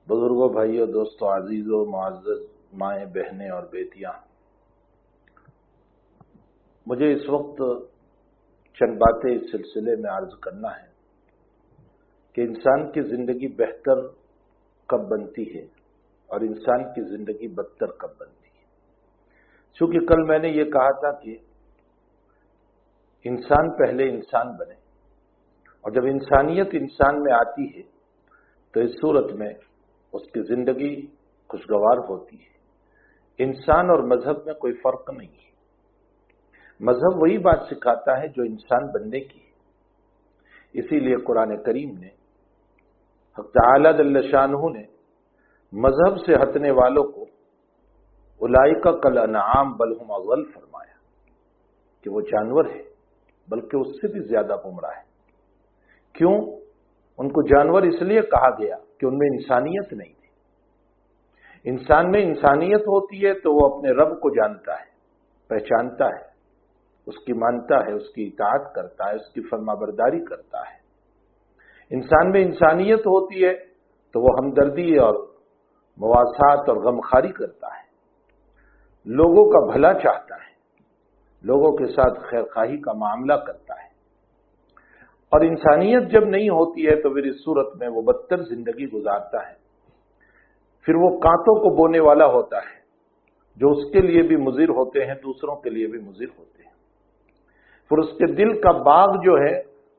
बुजुर्गों, भाइयों, दोस्तों, अजीजों, मुअज़्ज़ज़ माएँ, बहनें और बेटियां, मुझे इस वक्त चंद बातें इस सिलसिले में अर्ज करना है कि इंसान की जिंदगी बेहतर कब बनती है और इंसान की जिंदगी बदतर कब बनती है। चूंकि कल मैंने ये कहा था कि इंसान पहले इंसान बने, और जब इंसानियत इंसान में आती है तो इस सूरत में उसकी जिंदगी खुशगवार होती है। इंसान और मजहब में कोई फर्क नहीं है। मजहब वही बात सिखाता है जो इंसान बनने की है। इसीलिए कुरान करीम ने, हक़ तआला जल्ल शानहू ने मजहब से हटने वालों को उलाइका कल अनआम बल हुम अज़ल फरमाया कि वो जानवर है, बल्कि उससे भी ज्यादा गुमराह है। क्यों? उनको जानवर इसलिए कहा गया कि उनमें इंसानियत नहीं थी। इंसान में इंसानियत होती है तो वो अपने रब को जानता है, पहचानता है, उसकी मानता है, उसकी इताअत करता है, उसकी फरमाबरदारी करता है। इंसान में इंसानियत होती है तो वो हमदर्दी और मवासात और गमखारी करता है, लोगों का भला चाहता है, लोगों के साथ खैरखाही का मामला करता है। और इंसानियत जब नहीं होती है तो फिर इस सूरत में वो बदतर जिंदगी गुजारता है। फिर वो कांटों को बोने वाला होता है, जो उसके लिए भी मुज़िर होते हैं, दूसरों के लिए भी मुज़िर होते हैं। फिर उसके दिल का बाग जो है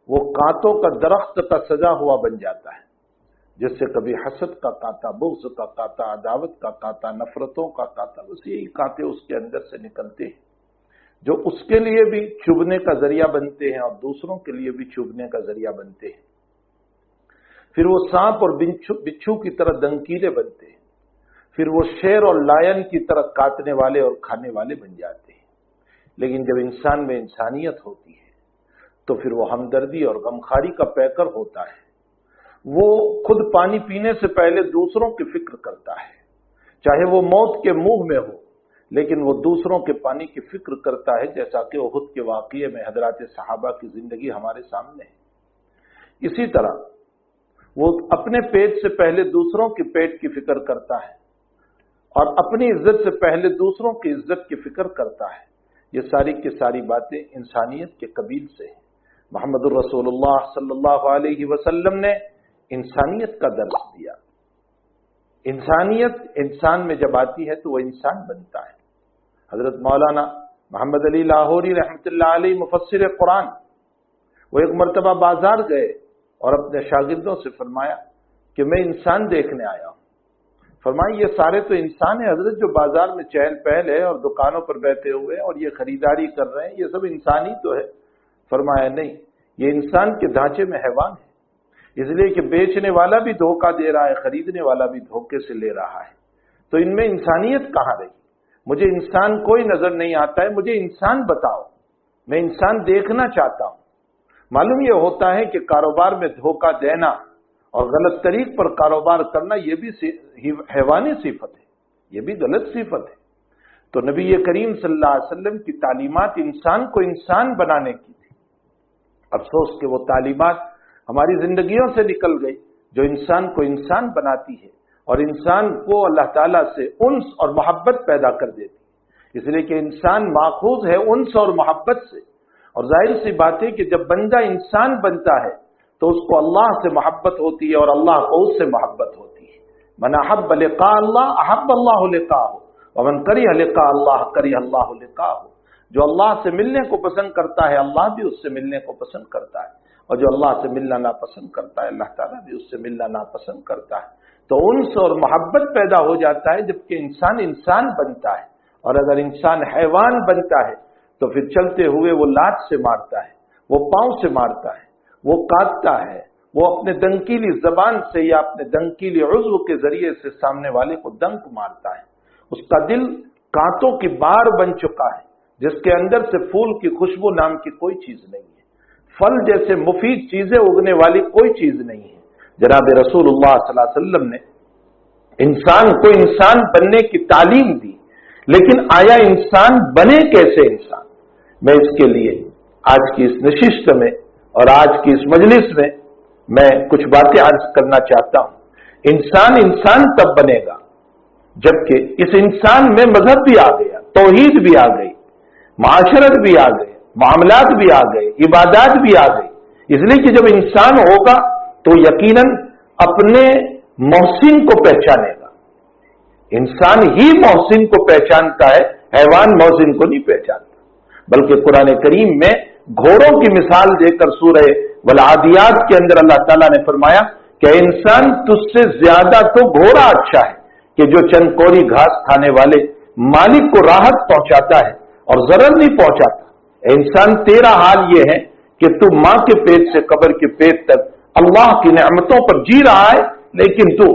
वो कांटों का दरख्त का सजा हुआ बन जाता है, जिससे कभी हसद का कांटा, बुग़्ज़ का कांटा, अदावत का कांटा, नफरतों का कांटा, बस यही कांटे उसके अंदर से निकलते हैं, जो उसके लिए भी चुभने का जरिया बनते हैं और दूसरों के लिए भी चुभने का जरिया बनते हैं। फिर वो सांप और बिच्छू की तरह दंकीले बनते हैं। फिर वो शेर और लायन की तरह काटने वाले और खाने वाले बन जाते हैं। लेकिन जब इंसान में इंसानियत होती है तो फिर वो हमदर्दी और गमखारी का पैकर होता है। वो खुद पानी पीने से पहले दूसरों की फिक्र करता है, चाहे वो मौत के मुंह में हो, लेकिन वो दूसरों के पानी की फिक्र करता है, जैसा कि उहुद के वाक़ये में हज़रात सहाबा की जिंदगी हमारे सामने है। इसी तरह वो अपने पेट से पहले दूसरों के पेट की फिक्र करता है और अपनी इज्जत से पहले दूसरों की इज्जत की फिक्र करता है। ये सारी की सारी बातें इंसानियत के कबील से हैं। मुहम्मदुर रसूलुल्लाह सल्लल्लाहु अलैहि वसल्लम ने इंसानियत का दर्स दिया। इंसानियत इंसान में जब आती है तो वो इंसान बनता है। हजरत मौलाना मोहम्मद अली लाहौरी रहमतुल्लाह अलैह मुफस्सिर कुरान, वो एक मरतबा बाजार गए और अपने शागिर्दों से फरमाया कि मैं इंसान देखने आया हूं। फरमाया ये सारे तो इंसान है हजरत, जो बाजार में चहल पहल है और दुकानों पर बैठे हुए और ये खरीदारी कर रहे हैं, ये सब इंसान ही तो है। फरमाया नहीं, ये इंसान के ढांचे में हैवान है, इसलिए कि बेचने वाला भी धोखा दे रहा है, खरीदने वाला भी धोखे से ले रहा है। तो इनमें इंसानियत कहां रही? मुझे इंसान कोई नजर नहीं आता है, मुझे इंसान बताओ, मैं इंसान देखना चाहता हूं। मालूम यह होता है कि कारोबार में धोखा देना और गलत तरीक पर कारोबार करना यह भी हैवानी सिफत है, यह भी गलत सिफत है। तो नबी करीम सल्लल्लाहु अलैहि वसल्लम की तालीमात इंसान को इंसान बनाने की थी। अफसोस कि वो तालीमात हमारी जिंदगियों से निकल गई, जो इंसान को इंसान बनाती है और इंसान को अल्लाह ताला से उन्स और मोहब्बत पैदा कर देती। इसलिए कि इंसान माखूज है उन्स और मोहब्बत से, और जाहिर सी बात है कि जब बंदा इंसान बनता है तो उसको अल्लाह से मोहब्बत होती है और अल्लाह को उससे मोहब्बत होती है। मन अहब्ब लिक़ा अल्लाह अहब्ब अल्लाहु लिक़ाहु व मन करिह लिक़ा अल्लाह करिह अल्लाहु लिक़ाहु। जो अल्लाह से मिलने को पसंद करता है, अल्लाह भी उससे मिलने को पसंद करता है, और जो अल्लाह से मिलना नापसंद करता है, अल्लाह ताला भी उससे मिलना नापसंद करता है। तो उनसे और मोहब्बत पैदा हो जाता है जबकि इंसान इंसान बनता है। और अगर इंसान हैवान बनता है तो फिर चलते हुए वो लात से मारता है, वो पांव से मारता है, वो काटता है, वो अपने दंकीली जबान से या अपने दंकीली उज़्व के जरिए से सामने वाले को डंक मारता है। उसका दिल कांटों की बार बन चुका है, जिसके अंदर से फूल की खुशबू नाम की कोई चीज नहीं है, फल जैसे मुफीद चीजें उगने वाली कोई चीज नहीं है। जनाब रसूलुल्लाह सल्लल्लाहु अलैहि वसल्लम ने इंसान को इंसान बनने की तालीम दी, लेकिन आया इंसान बने कैसे इंसान? मैं इसके लिए आज की इस नशिस्त में और आज की इस मजलिस में मैं कुछ बातें अर्ज करना चाहता हूं। इंसान इंसान तब बनेगा जबकि इस इंसान में मजहब भी आ गया, तौहीद भी आ गई, माशरत भी आ गई, मामलात भी आ गए, इबादत भी आ गई। इसलिए कि जब इंसान होगा तो यकीनन अपने मोहसिन को पहचानेगा। इंसान ही मोहसिन को पहचानता है, हैवान मोहसिन को नहीं पहचानता। बल्कि कुरान करीम में घोड़ों की मिसाल देकर सूरह वल आदियात के अंदर अल्लाह ताला ने फरमाया कि इंसान तुझसे ज्यादा तो घोड़ा अच्छा है कि जो चंद कोरी घास खाने वाले मालिक को राहत पहुंचाता है और जरर नहीं पहुंचाता। इंसान तेरा हाल यह है कि तू मां के पेट से कब्र के पेट तक अल्लाह की नेमतों पर जी रहा है, लेकिन तू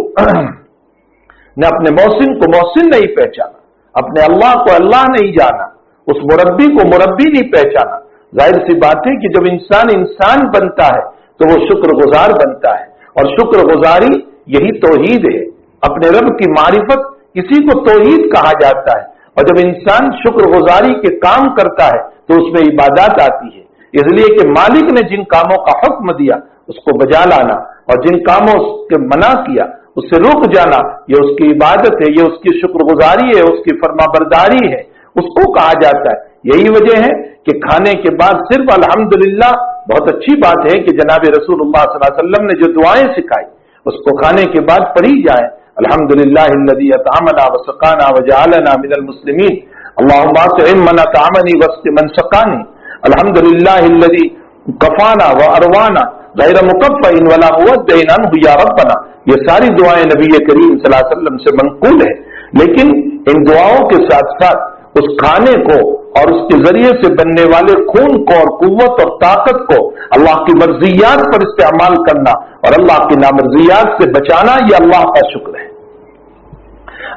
न अपने मोहसिन को मोहसिन नहीं पहचाना, अपने अल्लाह को अल्लाह नहीं जाना, उस मुरब्बी को मुरब्बी नहीं पहचाना। जाहिर सी बात है कि जब इंसान इंसान बनता है तो वो शुक्रगुजार बनता है, और शुक्रगुजारी यही तौहीद है। अपने रब की मारिफत इसी को तौहीद कहा जाता है। और जब इंसान शुक्रगुजारी के काम करता है तो उसमें इबादत आती है। इसलिए कि मालिक ने जिन कामों का हुक्म दिया उसको बजा लाना, और जिन कामों के मना किया उससे रुक जाना, ये उसकी इबादत है, ये उसकी शुक्रगुजारी है, उसकी फरमाबरदारी है, उसको कहा जाता है। यही वजह है कि खाने के बाद सिर्फ अल्हम्दुलिल्लाह, बहुत अच्छी बात है कि जनाब रसूलुल्लाह सल्लल्लाहु अलैहि वसल्लम ने जो दुआएं सिखाई उसको खाने के बाद पढ़ी जाए। अल्हम्दुलिल्लाहिल्लज़ी अतअमना व सक़ाना व जअलना मिनल मुस्लिमीन, अल्लाहुम्मा अत'इम मन अतअमनी वस्क़ि मन सक़ानी, अल्हम्दुलिल्लाहिल्लज़ी कफ़ाना व अरवाना गैर मुकफ़्फ़इन वला मुवद्दिन अन्हु या रब्बना। ये सारी दुआएं नबी करीम सल्लल्लाहु अलैहि वसल्लम से मंक़ूल है। लेकिन इन दुआओं के साथ साथ उस खाने को और उसके जरिए से बनने वाले खून को और कुव्वत और ताकत को अल्लाह की मर्जियात पर इस्तेमाल करना और अल्लाह की नामर्जियात से बचाना, यह अल्लाह का शुक्र है।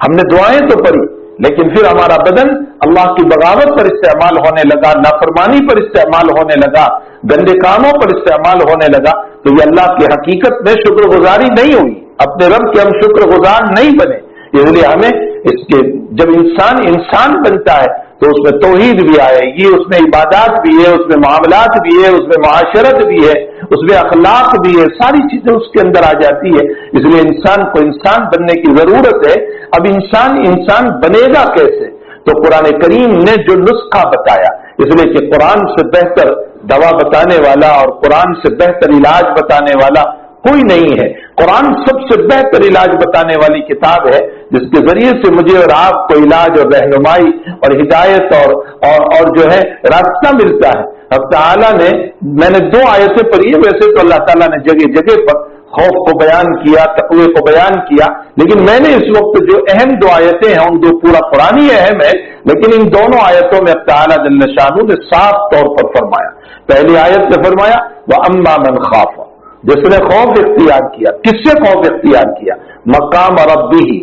हमने दुआएं तो पढ़ी, लेकिन फिर हमारा बदन अल्लाह की बगावत पर इस्तेमाल होने लगा, नाफरमानी पर इस्तेमाल होने लगा, गंदे कामों पर इस्तेमाल होने लगा, तो ये अल्लाह की हकीकत में शुक्रगुजारी नहीं हुई। अपने रब के हम शुक्रगुजार नहीं बने। इसलिए हमें इसके जब इंसान इंसान बनता है तो उसमें तौहीद भी आएगी, उसमें इबादत भी है, उसमें मामलात भी है, उसमें माशरत भी है, उसमें अखलाक भी है, सारी चीजें उसके अंदर आ जाती है। इसलिए इंसान को इंसान बनने की जरूरत है। अब इंसान इंसान बनेगा कैसे? तो कुरान करीम ने जो नुस्खा बताया, इसलिए कि कुरान से बेहतर दवा बताने वाला और कुरान से बेहतर इलाज बताने वाला कोई नहीं है। कुरान सबसे बेहतर इलाज बताने वाली किताब है, जिसके जरिए से मुझे और आपको इलाज और रहनुमाई और हिदायत और जो है रास्ता मिलता है। अब ताला ने, मैंने 2 आयतें पढ़ी है, वैसे तो अल्लाह ताला ने जगह जगह पर खौफ को बयान किया, तक़वे को बयान किया, लेकिन मैंने इस वक्त जो अहम 2 आयतें हैं उन 2 पूरा कुरान ही अहम है, लेकिन इन दोनों आयतों में ताला जल्ल शानू ने साफ तौर पर फरमाया। पहली आयत में फरमाया व अम्मा मन खाफा, जिसने खौफ इख्तियार किया। किससे खौफ इख्तियार किया? मकाम रब्बिही,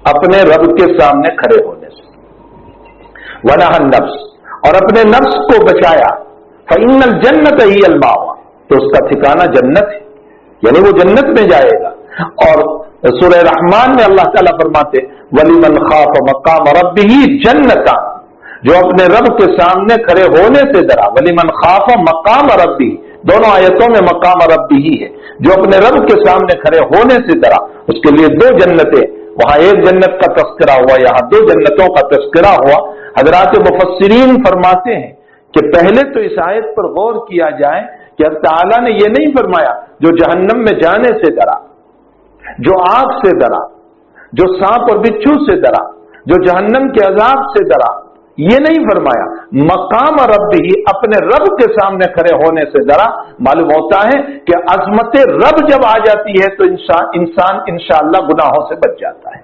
अपने रब के सामने खड़े होने से। वनहा नफ्स, और अपने नफ्स को बचाया। फ़इन्नल जन्नत ही अल मावा, तो उसका ठिकाना जन्नत है, यानी वो जन्नत में जाएगा। और सूरह रहमान में अल्लाह ताला फरमाते वलिमन खाफ मकाम रब्बिही जन्नता, जो अपने रब के सामने खड़े होने से डरा। वलिमन खाफ मकाम रब्बी, दोनों आयतों में मकाम रब्बी ही है, जो अपने रब के सामने खड़े होने से डरा, उसके लिए 2 जन्नतें। वहां एक जन्नत का तस्करा हुआ, यहां 2 जन्नतों का तस्करा हुआ। हजरात मुफस्सिरीन फरमाते हैं कि पहले तो इस आयत पर गौर किया जाए कि अल्लाह ताला ने यह नहीं फरमाया जो जहन्नम में जाने से डरा, जो आग से डरा, जो सांप और बिच्छू से डरा, जो जहन्नम के अजाब से डरा, ये नहीं फरमाया। मकाम रब्बी, अपने रब के सामने खड़े होने से डरा। मालूम होता है कि अजमत रब जब आ जाती है तो इंसान इंशाअल्लाह गुनाहों से बच जाता है।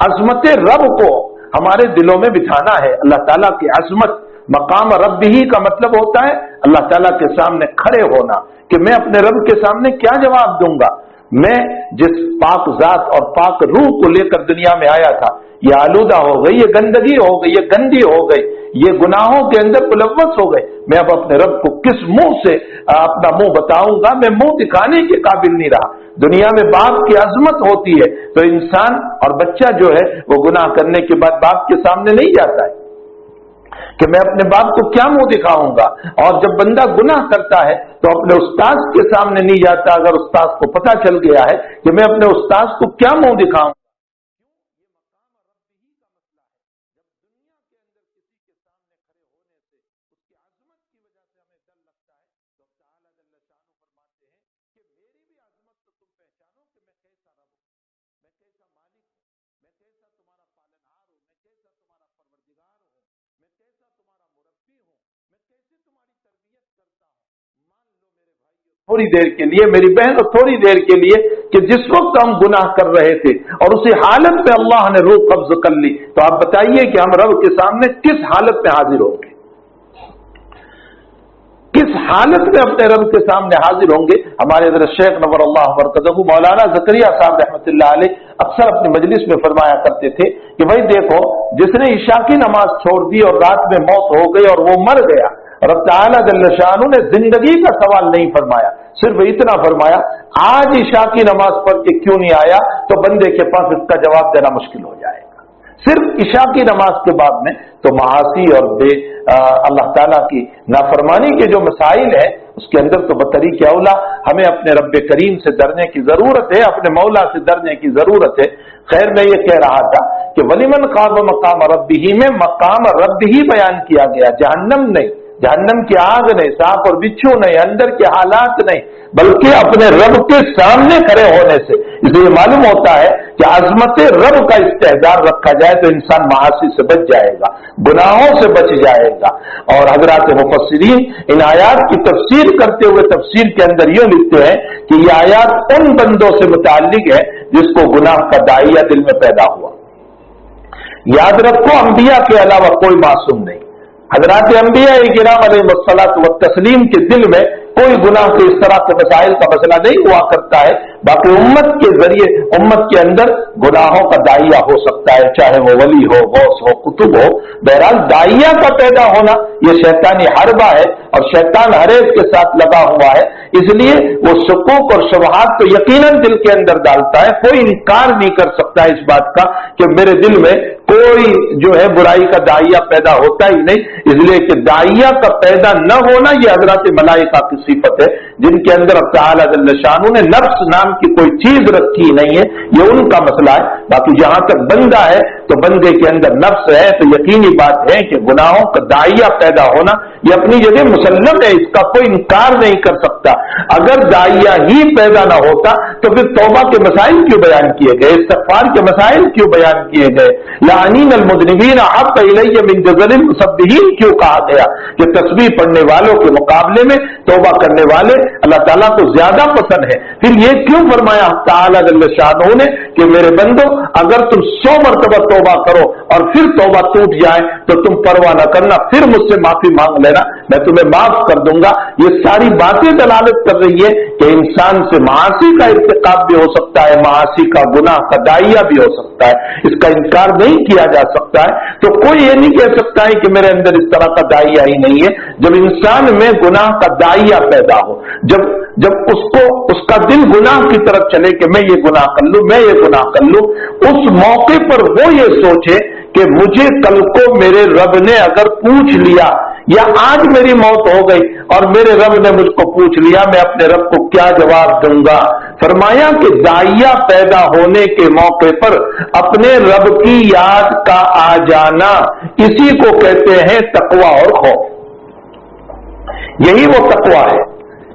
अजमत रब को हमारे दिलों में बिठाना है। अल्लाह ताला की अजमत, मकाम रब्बी का मतलब होता है अल्लाह ताला के सामने खड़े होना, कि मैं अपने रब के सामने क्या जवाब दूंगा। मैं जिस पाक जात और पाक रूह को लेकर दुनिया में आया था, ये आलूदा हो गई, ये गंदगी हो गई, ये गंदी हो गई, ये गुनाहों के अंदर मुलव्वस हो गए। मैं अब अपने रब को किस मुंह से अपना मुंह बताऊंगा? मैं मुंह दिखाने के काबिल नहीं रहा। दुनिया में बाप की अजमत होती है तो इंसान और बच्चा जो है वो गुनाह करने के बाद बाप के सामने नहीं जाता है, کہ मैं अपने बाप को क्या मुंह दिखाऊंगा। और जब बंदा गुनाह करता है तो अपने उस्ताद के सामने नहीं जाता, अगर उस्ताद को पता चल गया है कि मैं अपने उस्ताद को क्या मुंह दिखाऊं। थोड़ी देर के लिए मेरी बहन, थोड़ी देर के लिए कि जिस वक्त हम गुनाह कर रहे थे और उसी हालत में अल्लाह ने रूह कब्ज कर ली, तो आप बताइए कि हम रब के सामने किस हालत में हाजिर होंगे, किस हालत में अपने रब के सामने हाजिर होंगे। हमारे हज़रत शेख नवर अल्लाह बरकतहू मौलाना ज़करिया साहब रहमतुल्लाह अलैह अक्सर अपनी मजलिस में फरमाया करते थे कि भाई देखो, जिसने इशा की नमाज छोड़ दी और रात में मौत हो गई और वो मर गया, रब तआला जल्ल शानु ने जिंदगी का सवाल नहीं फरमाया, सिर्फ इतना फरमाया आज इशा की नमाज पढ़ के क्यों नहीं आया, तो बंदे के पास इसका जवाब देना मुश्किल हो जाएगा। सिर्फ इशा की नमाज के बाद में तो महासी और अल्लाह ताला की नाफरमानी के जो मसाइल है उसके अंदर तो बतरीक औला हमें अपने रब्बे करीम से डरने की जरूरत है, अपने मौला से डरने की जरूरत है। खैर, मैं ये कह रहा था कि वलिमन ख़ाफ़ मक़ाम रब्बिही में मक़ाम रब्बिही बयान किया गया, जहन्नम नहीं, जहन्नम की आग नहीं, सांप और बिच्छू नहीं, अंदर के हालात नहीं, बल्कि अपने रब के सामने खड़े होने से। इसलिए मालूम होता है कि अजमत रब का इस्तेहजार रखा जाए तो इंसान मासी से बच जाएगा, गुनाहों से बच जाएगा। और हजरात मुफस्सिरीन इन आयात की तफसीर करते हुए तफसीर के अंदर यूं लिखते हैं कि ये आयात उन बंदों से मुताल्लिक है जिसको गुनाह का दाइया दिल में पैदा हुआ। याद रखो, अंबिया के अलावा कोई मासूम नहीं। हजरात अंबिया किराम अलैहिस्सलातु व तस्लीम के दिल में कोई गुनाह के इस तरह के मसाइल का मसला नहीं हुआ करता है। बाकी उम्मत के जरिए उम्मत के अंदर गुनाहों का दाइया हो सकता है, चाहे वो वली हो, गौस हो, कुतुब हो। बहरहाल दाइया का पैदा होना ये शैतानी हरबा है और शैतान हर एक के साथ लगा हुआ है, इसलिए वो शुकूक और शुबहात तो यकीनन दिल के अंदर डालता है। कोई इनकार नहीं कर सकता इस बात का कि मेरे दिल में कोई जो है बुराई का दाइया पैदा होता ही नहीं, इसलिए कि दाइया का पैदा न होना ये हजरत मलाइका की सिफत है, जिनके अंदर तआला जल्ल शानु ने नफ्स नाम की कोई चीज रखी नहीं है, ये उनका मसला है। बाकी जहां तक बंदा है तो बंदे के अंदर नफ्स है, तो यकीनी बात है कि गुनाहों का दाइया पैदा होना ये अपनी जगह मुसल्लम है, इसका कोई इनकार नहीं कर सकता। अगर दाइया ही पैदा ना होता तो फिर तौबा के मसाइल क्यों बयान किए गए, इस्तिग़फ़ार के मसाइल क्यों बयान किए गए, लानीन अल मुज़निबीन अहब्ब इलैया मिन जज़लिल मुसब्बिहीन क्यों कहा गया कि तस्बीह पढ़ने वालों के मुकाबले में तौबा करने वाले अल्लाह ताला को ज्यादा पसंद है। फिर ये क्यों फरमाया ताला जल्ल शानहू ने कि मेरे बंदो अगर तुम 100 मरतबा तौबा करो और फिर तौबा टूट जाए तो तुम परवाह न करना, फिर मुझसे माफी मांग लेना, मैं तुम्हें माफ कर दूंगा। ये सारी बातें दलालत कर रही है कि इंसान से मासी का इर्तिकाब भी हो सकता है, मासी का गुनाह का दाइया भी हो सकता है, इसका इनकार नहीं किया जा सकता है। तो कोई ये नहीं कह सकता है कि मेरे अंदर इस तरह का दाइया ही नहीं है। जब इंसान में गुनाह का दाइया पैदा हो, जब उसको उसका दिल गुनाह की तरफ चले कि मैं ये गुनाह कर लूं, मैं ये गुनाह कर लूं, उस मौके पर वो ये सोचे कि मुझे कल को मेरे रब ने अगर पूछ लिया या आज मेरी मौत हो गई और मेरे रब ने मुझको पूछ लिया, मैं अपने रब को क्या जवाब दूंगा। फरमाया कि दाइया पैदा होने के मौके पर अपने रब की याद का आ जाना, इसी को कहते हैं तकवा और खौफ। यही वो तकवा है,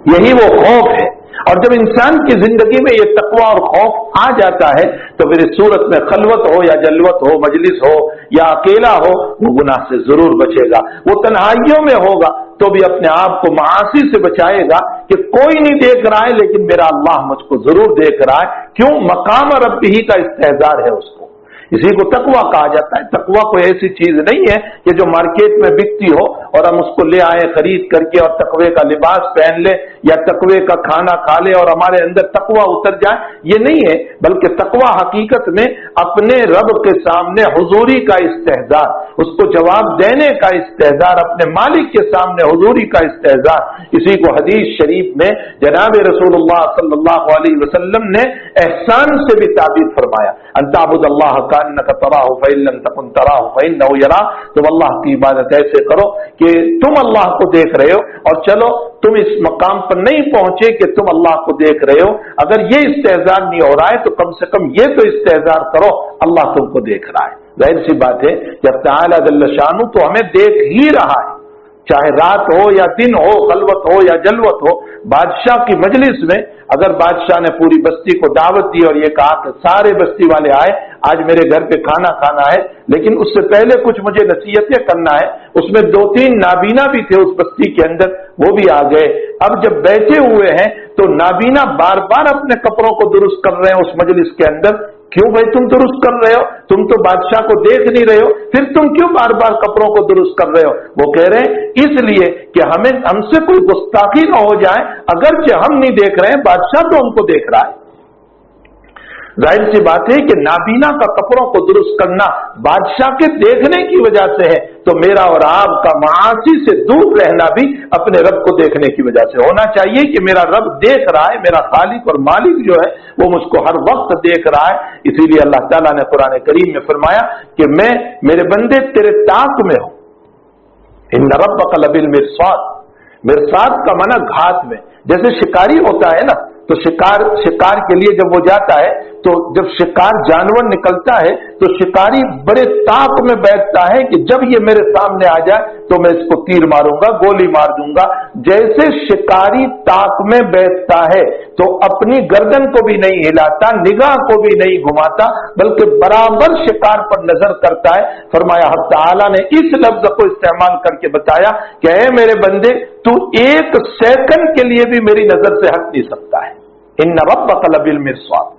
यही वो खौफ है। और जब इंसान की जिंदगी में ये तकवा और खौफ आ जाता है तो फिर इस सूरत में खलवत हो या जलवत हो, मजलिस हो या अकेला हो, वो गुनाह से जरूर बचेगा। वो तन्हाइयों में होगा तो भी अपने आप को मासी से बचाएगा कि कोई नहीं देख रहा है लेकिन मेरा अल्लाह मुझको जरूर देख रहा है। क्यों? मकाम रब्बिही का इस्तेहजार है उसको, इसी को तकवा कहा जाता है। तकवा कोई ऐसी चीज नहीं है कि जो मार्केट में बिकती हो और हम उसको ले आए खरीद करके और तकवे का लिबास पहन ले या तकवे का खाना खा ले और हमारे अंदर तकवा उतर जाए, ये नहीं है। बल्कि तकवा हकीकत में अपने रब के सामने हुजूरी का इस्तेहजार, اس को जवाब देने का इस्तेहजार, अपने मालिक के सामने हुजूरी का इस्तेहजार, इसी को हदीस शरीफ में जनाब रसूलुल्लाह सल्लल्लाहु अलैहि वसल्लम ने एहसान से भी ताबीर फरमाया, अंताबुदल्लाह कान्नका तराहु फइन लम तकुन तराहु फइन्नहु यरा। तुम अल्लाह की इबादत ऐसे करो कि तुम अल्लाह को देख रहे हो, और चलो तुम इस मकाम पर नहीं पहुंचे कि तुम अल्लाह को देख रहे हो। अगर ये इस्तेहजार नहीं हो रहा है तो कम से कम ये तो इस्तेहजार करो अल्लाह तुमको देख रहा है। जाहिर सी बात है जब तआला जल्ल शानु तो हमें देख ही रहा है, चाहे रात हो या दिन हो, खलवत हो या जलवत हो। बादशाह की मजलिस में अगर बादशाह ने पूरी बस्ती को दावत दी और ये कहा कि सारे बस्ती वाले आए, आज मेरे घर पे खाना खाना है, लेकिन उससे पहले कुछ मुझे नसीहतें करना है, उसमें 2-3 नाबीना भी थे उस बस्ती के अंदर, वो भी आ गए। अब जब बैठे हुए हैं तो नाबीना बार बार अपने कपड़ों को दुरुस्त कर रहे हैं उस मजलिस के अंदर। क्यों भाई तुम दुरुस्त कर रहे हो, तुम तो बादशाह को देख नहीं रहे हो, फिर तुम क्यों बार बार कपड़ों को दुरुस्त कर रहे हो? वो कह रहे हैं इसलिए कि हमसे कोई गुस्ताखी न हो जाए, अगरचे हम नहीं देख रहे हैं, बादशाह तो हमको देख रहा है। जाहिर सी बात है कि नाबीना का कपड़ों को दुरुस्त करना बादशाह के देखने की वजह से है, तो मेरा और आपका मासी से दूर रहना भी अपने रब को देखने की वजह से होना चाहिए कि मेरा रब देख रहा है, मेरा खालिक और मालिक जो है वो मुझको हर वक्त देख रहा है। इसीलिए अल्लाह ताला ने कुरान करीम में फरमाया कि मैं मेरे बंदे तेरे ताक में हूं। इन्न रब्बका लबिल मिरसाद, मिरसाद का माना घात में। जैसे शिकारी होता है ना, तो शिकार के लिए जब वो जाता है तो जब शिकार जानवर निकलता है तो शिकारी बड़े ताक में बैठता है कि जब ये मेरे सामने आ जाए तो मैं इसको तीर मारूंगा, गोली मार दूंगा। जैसे शिकारी ताक में बैठता है तो अपनी गर्दन को भी नहीं हिलाता, निगाह को भी नहीं घुमाता, बल्कि बराबर शिकार पर नजर करता है। फरमाया हक़ तआला ने इस लफ्ज को इस्तेमाल करके बताया कि ऐ मेरे बंदे, तू 1 सेकंड के लिए भी मेरी नजर से हट नहीं सकता है। इन्न रब्बका लबिल मिरसाद।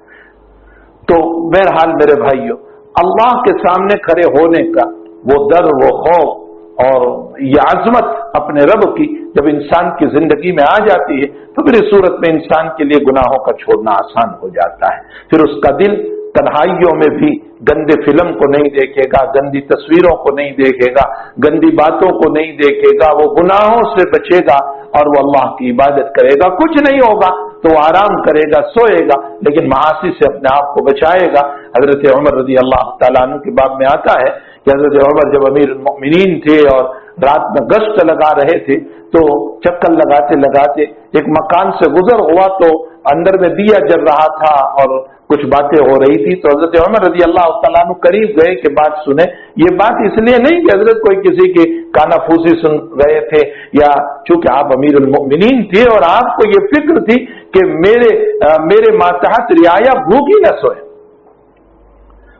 तो बहरहाल मेरे भाइयों, अल्लाह के सामने खड़े होने का वो डर, वो खौफ और ये आजमत अपने रब की जब इंसान की जिंदगी में आ जाती है तो फिर इस सूरत में इंसान के लिए गुनाहों का छोड़ना आसान हो जाता है। फिर उसका दिल तन्हाइयों में भी गंदे फिल्म को नहीं देखेगा, गंदी तस्वीरों को नहीं देखेगा, गंदी बातों को नहीं देखेगा, वो गुनाहों से बचेगा और वो अल्लाह की इबादत करेगा। कुछ नहीं होगा तो आराम करेगा, सोएगा, लेकिन मासी से अपने आप को बचाएगा। हजरत उमर रजी अल्लाह तआला अन्हु के बाब में आता है कि हजरत उमर जब अमीरुल मोमिनीन थे और रात में गश्त लगा रहे थे तो चक्कर लगाते लगाते एक मकान से गुजर हुआ तो अंदर में दिया जल रहा था और कुछ बातें हो रही थी। तो हजरत उमर रजी अल्लाह तआला अन्हु करीब गए कि बात सुने। ये बात इसलिए नहीं कि हजरत कोई किसी की कानाफूसी सुन रहे थे, या चूंकि आप अमीरुल मोमिनीन थे और आपको ये फिक्र थी कि मेरे मातहत रियाया भूखी न सोए,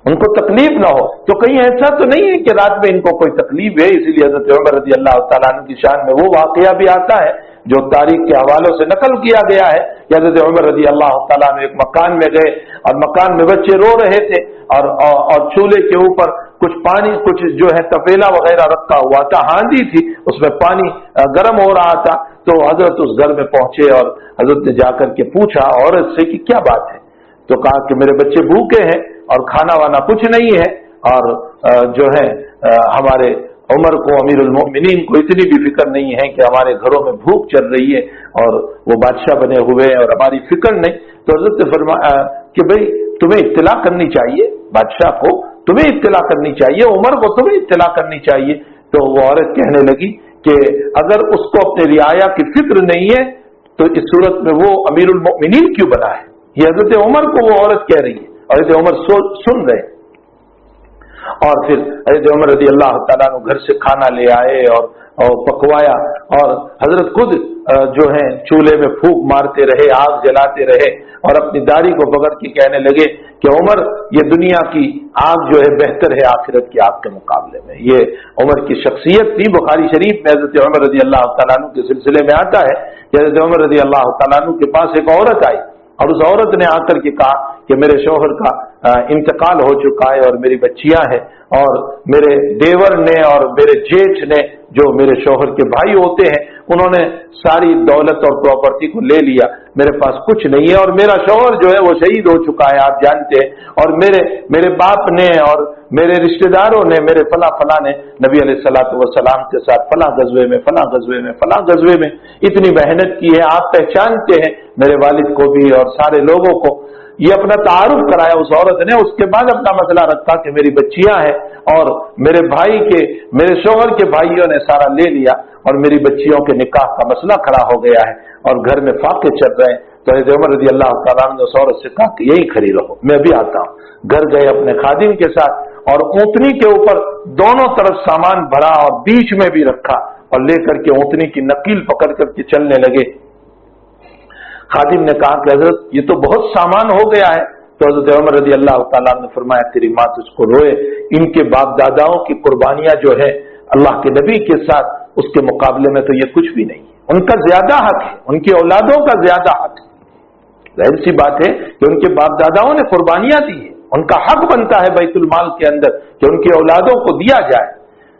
उनको तकलीफ ना हो। तो कहीं ऐसा तो नहीं है कि रात में इनको कोई तकलीफ है, इसीलिए हजरत उमर रज़ी अल्लाह तआला अन्हु की शान में वो वाकया भी आता है जो तारीख के हवालों से नकल किया गया है कि हजरत उमर रज़ी अल्लाह तआला अन्हु एक मकान में गए और मकान में बच्चे रो रहे थे और चूल्हे के ऊपर कुछ पानी, कुछ जो है तपेला वगैरह रखा हुआ था, हांडी थी, उसमें पानी गर्म हो रहा था। तो हजरत उस घर में पहुंचे और हजरत ने जाकर के पूछा औरत से कि क्या बात है। तो कहा कि मेरे बच्चे भूखे हैं और खाना वाना कुछ नहीं है, और जो है हमारे उमर को, अमीरुल मोमिनीन को इतनी भी फिक्र नहीं है कि हमारे घरों में भूख चल रही है और वो बादशाह बने हुए हैं और हमारी फिक्र नहीं। तो हजरत ने फरमाया कि भाई तुम्हें इत्तला करनी चाहिए, बादशाह को तुम्हें इत्तला करनी चाहिए, उमर को तुम्हें इत्तला करनी चाहिए। तो वो औरत कहने लगी कि अगर उसको अपने रियाया की फिक्र नहीं है तो इस सूरत में वो अमीरुल मोमिनीन क्यों बना है। ये हजरत उमर को वो औरत कह रही है और हजरत उमर सुन रहे। और फिर हजरत उमर रज़ी अल्लाह तआला अन्हु घर से खाना ले आए और पकवाया, और हजरत खुद जो है चूल्हे में फूंक मारते रहे, आग जलाते रहे और अपनी दाढ़ी को पकड़ के कहने लगे कि उमर, ये दुनिया की आग जो है बेहतर है आखिरत की आग के मुकाबले में। ये उमर की शख्सियत थी। बुखारी शरीफ में हजरत उमर रज़ी अल्लाह तआला अन्हु के सिलसिले में आता है कि हजरत उमर रज़ी अल्लाह तआला अन्हु के पास एक औरत आई और उस औरत ने आकर के कहा کہ میرے شوہر کا انتقال ہو چکا ہے اور میری بچیاں ہیں، اور میرے دیور نے اور میرے جیٹھ نے جو میرے شوہر کے بھائی ہوتے ہیں انہوں نے ساری دولت اور پراپرٹی کو لے لیا، میرے پاس کچھ نہیں ہے، اور میرا شوہر جو ہے وہ شہید ہو چکا ہے آپ جانتے ہیں، اور میرے باپ نے اور میرے رشتہ داروں نے، میرے فلاں نے نبی علیہ الصلوۃ والسلام کے ساتھ فلاں غزوے میں فلاں غزوے میں فلاں غزوے میں اتنی محنت کی ہے، آپ پہچانتے ہیں میرے والد کو بھی اور سارے لوگوں کو۔ یہ اپنا تعارف کرایا اس عورت نے، اس کے بعد اپنا مسئلہ رکھا کہ میری بچیاں ہیں اور میرے شوہر کے بھائیوں نے سارا لے لیا اور میری بچیوں کے نکاح کا مسئلہ کھڑا ہو گیا ہے اور گھر میں فاقے چل رہے ہیں۔ تو حضرت عمر رضی اللہ تعالیٰ عنہ نے اس عورت سے کہا کہ یہی کھڑی رہو، میں ابھی آتا ہوں۔ گھر گئے اپنے خادم کے ساتھ اور اونٹنی کے اوپر دونوں طرف سامان بھرا اور بیچ میں بھی رکھا اور لے کر کے اونٹنی کی نکیل پکڑ کر کے چلنے لگے۔ خادم نے کہا کہ حضرت یہ تو بہت سامان ہو گیا ہے، تو حضرت عمر رضی اللہ تعالیٰ نے فرمایا تیری ماں تجھ کو روئے، ان کے باپ داداؤں کی قربانیاں جو ہے اللہ کے نبی کے ساتھ اس کے مقابلے میں تو یہ کچھ بھی نہیں ہے، ان کا زیادہ حق ہے، ان کی اولادوں کا زیادہ حق ہے۔ ظاہر سی بات ہے کہ ان کے باپ داداؤں نے قربانیاں دی ہیں، ان کا حق بنتا ہے بیت المال کے اندر کہ ان کی اولادوں کو دیا جائے۔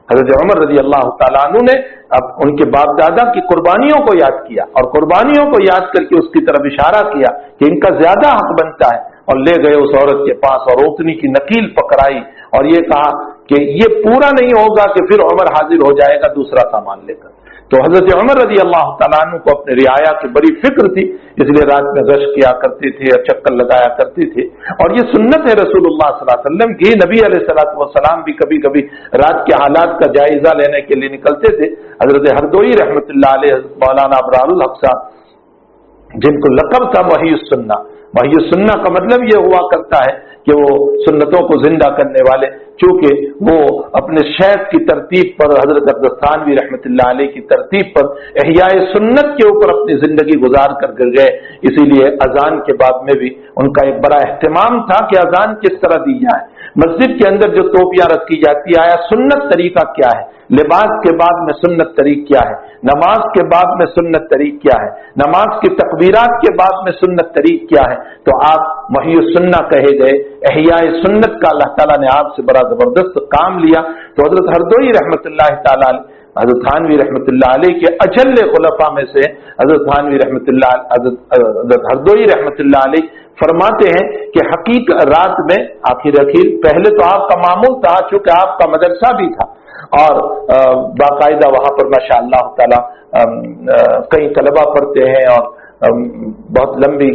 حضرت عمر رضی اللہ تعالیٰ عنہ نے اب ان کے باپ دادا کی قربانیوں کو یاد کیا اور قربانیوں کو یاد کر کے اس کی طرف اشارہ کیا کہ ان کا زیادہ حق بنتا ہے، اور لے گئے اس عورت کے پاس اور اوتنی کی نکیل پکڑائی اور یہ کہا کہ یہ پورا نہیں ہوگا کہ پھر عمر حاضر ہو جائے گا دوسرا سامان لے کر۔ تو حضرت عمر رضی اللہ تعالیٰ عنہ کو اپنے رعایا کی بڑی فکر تھی، اس لیے رات میں گشت کیا کرتے تھے اور چکر لگایا کرتے تھے، اور یہ سنت ہے رسول اللہ صلی اللہ علیہ وسلم کی۔ نبی علیہ الصلوۃ والسلام بھی کبھی کبھی رات کے حالات کا جائزہ لینے کے لیے نکلتے تھے۔ حضرت ہردوئی رحمۃ اللہ علیہ، مولانا ابرار الحق صاحب جن کو لقب تھا وحی السنہ، وحی السنہ کا مطلب یہ ہوا کرتا ہے کہ وہ سنتوں کو زندہ کرنے والے، چونکہ وہ اپنے شیخ کی ترتیب پر، حضرت عبداللہ تھانوی رحمۃ اللہ علیہ کی ترتیب پر احیاء سنت کے اوپر اپنی زندگی گزار کر گئے، اسی لیے اذان کے بعد میں بھی ان کا ایک بڑا اہتمام تھا کہ اذان کس طرح دی جائے، مسجد کے اندر جو توپیاں رکھی جاتی آیا سنت طریقہ کیا ہے، لباس کے بعد میں سنت طریق کیا ہے، نماز کے بعد میں سنت طریق کیا ہے، نماز کی تکبیرات کے بعد میں سنت طریق کیا ہے، تو آپ محی السنہ کہے گئے، احیاء سنت کا اللہ تعالیٰ نے آپ سے بڑا زبردست کام لیا۔ تو حضرت ہردوئی رحمۃ اللہ تعالیٰ علیہ، حضرت تھانوی رحمۃ اللہ علیہ کے اجل خلفاء میں سے حضرت تھانوی رحمۃ اللہ، حضرت ہردوئی رحمۃ اللہ علیہ فرماتے ہیں کہ حقیقت رات میں آخر پہلے تو آپ کا معمول تھا، چونکہ آپ کا مدرسہ بھی تھا اور باقاعدہ وہاں پر ماشاء اللہ تعالی کئی طلبہ پڑھتے ہیں اور بہت لمبی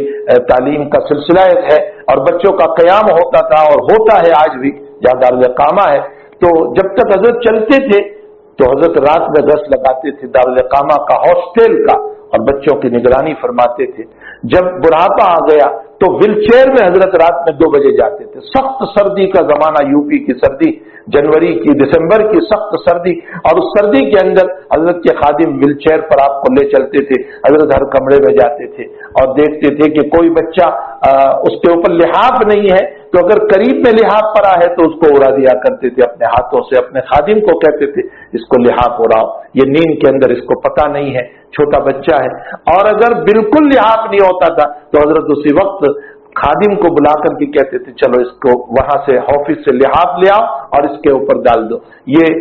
تعلیم کا سلسلہ ہے اور بچوں کا قیام ہوتا تھا اور ہوتا ہے آج بھی جہاں دارالاقامہ ہے۔ تو جب تک حضرت چلتے تھے تو حضرت رات میں گشت لگاتے تھے دارالاقامہ کا، ہاسٹل کا، اور بچوں کی نگرانی فرماتے تھے۔ جب بڑھاپا آ گیا تو ویل چیئر میں حضرت رات میں 2 بجے جاتے تھے، سخت سردی کا زمانہ، یو پی کی سردی، جنوری کی، دسمبر کی سخت سردی، اور اس سردی کے اندر حضرت کے خادم ویل چیئر پر آپ کو لے چلتے تھے، حضرت ہر کمرے میں جاتے تھے اور دیکھتے تھے کہ کوئی بچہ اس کے اوپر لحاف نہیں ہے تو اگر قریب میں لحاف پڑا ہے تو اس کو اڑا دیا کرتے تھے اپنے ہاتھوں سے، اپنے خادم کو کہتے تھے اس کو لحاف اڑاؤ، یہ نیند کے اندر اس کو پتہ نہیں ہے، چھوٹا بچہ ہے۔ اور اگر بالکل لحاف نہیں ہوتا تھا تو حضرت اسی وقت خادم کو بلا کر کے کہتے تھے چلو اس کو وہاں سے آفس سے لحاف لے آؤ اور اس کے اوپر ڈال دو۔ یہ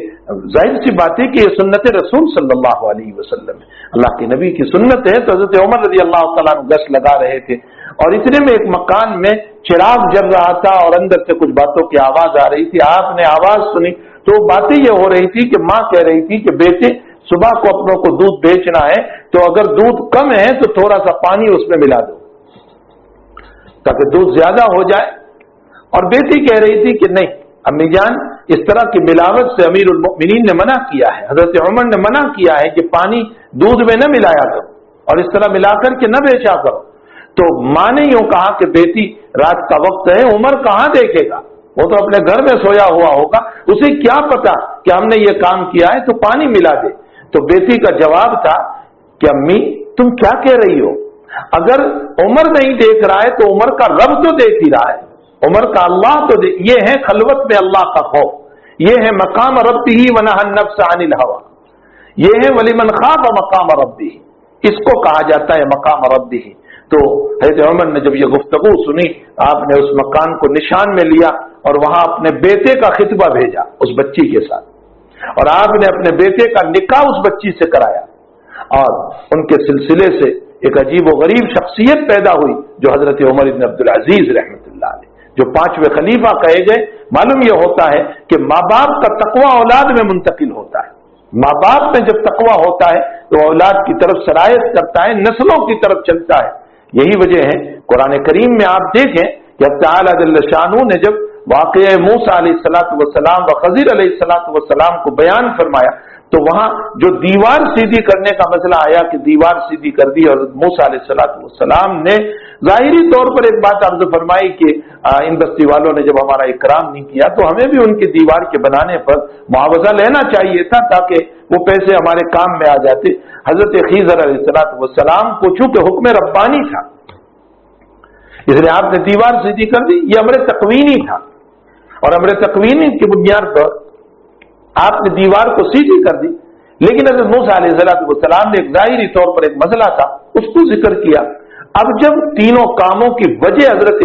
ظاہر سی بات ہے کہ یہ سنت رسول صلی اللہ علیہ وسلم ہے، اللہ کے نبی کی سنت ہے۔ تو حضرت عمر رضی اللہ تعالیٰ عنہ گشت لگا رہے تھے اور اتنے میں ایک مکان میں چراغ جل رہا تھا اور اندر سے کچھ باتوں کی آواز آ رہی تھی۔ آپ نے آواز سنی تو باتیں یہ ہو رہی تھی کہ ماں کہہ رہی تھی کہ بیٹے صبح کو اپنوں کو دودھ بیچنا ہے تو اگر دودھ کم ہے تو تھوڑا سا پانی اس میں ملا دو تاکہ دودھ زیادہ ہو جائے، اور بیٹی کہہ رہی تھی کہ نہیں امی جان اس طرح کی ملاوٹ سے امیر المؤمنین نے منع کیا ہے، حضرت عمر نے منع کیا ہے کہ پانی دودھ میں نہ ملایا کرو اور اس طرح ملا کر کے نہ بیچا کرو۔ تو ماں نے یوں کہا کہ بیٹی رات کا وقت ہے، عمر کہاں دیکھے گا، وہ تو اپنے گھر میں سویا ہوا ہوگا، اسے کیا پتا کہ ہم نے یہ کام کیا ہے تو پانی ملا دے۔ تو بیٹی کا جواب تھا کہ امی تم کیا کہہ رہی ہو، اگر عمر نہیں دیکھ رہا ہے تو عمر کا رب تو دیکھ ہی رہا ہے، عمر کا اللہ تو یہ ہے خلوت میں اللہ کا خوف، یہ ہے مقام ربہ ونہى النفس عن الهوى، یہ ہے ولمن خاف مقام ربہ، اس کو کہا جاتا ہے مقام ربہ۔ تو حضرت عمر نے جب یہ گفتگو سنی، آپ نے اس مکان کو نشان میں لیا اور وہاں اپنے بیٹے کا خطبہ بھیجا اس بچی کے ساتھ، اور آپ نے اپنے بیٹے کا نکاح اس بچی سے کرایا، اور ان کے سلسلے سے ایک عجیب و غریب شخصیت پیدا ہوئی جو حضرت عمر بن عبدالعزیز رحمۃ اللہ علیہ، جو 5ویں خلیفہ کہے گئے۔ معلوم یہ ہوتا ہے کہ ماں باپ کا تقویٰ اولاد میں منتقل ہوتا ہے، ماں باپ میں جب تقویٰ ہوتا ہے تو اولاد کی طرف سرایت کرتا ہے، نسلوں کی طرف چلتا ہے۔ یہی وجہ ہے قرآن کریم میں آپ دیکھیں کہ اللہ تعالیٰ جل شانہ نے جب واقعہ موسیٰ علیہ الصلوۃ والسلام و خضر علیہ الصلوۃ والسلام کو بیان فرمایا تو وہاں جو دیوار سیدھی کرنے کا مسئلہ آیا کہ دیوار سیدھی کر دی، اور موسیٰ علیہ الصلوۃ والسلام نے ظاہری طور پر ایک بات عرض فرمائی کہ ان بستی والوں نے جب ہمارا اکرام نہیں کیا تو ہمیں بھی ان کی دیوار کے بنانے پر معاوضہ لینا چاہیے تھا تاکہ وہ پیسے ہمارے کام میں آ جاتے۔ حضرت خضر علیہ الصلوۃ والسلام کو چونکہ حکم ربانی تھا اس لیے آپ نے دیوار سیدھی کر دی، یہ امر تکوینی تھا، اور امر تکوینی کی بنیاد پر آپ نے دیوار کو سیدھی کر دی۔ لیکن حضرت موسیٰ علیہ السلام نے ایک ظاہری طور پر ایک مسئلہ تھا اس کو ذکر کیا۔ اب جب تینوں کاموں کی وجہ حضرت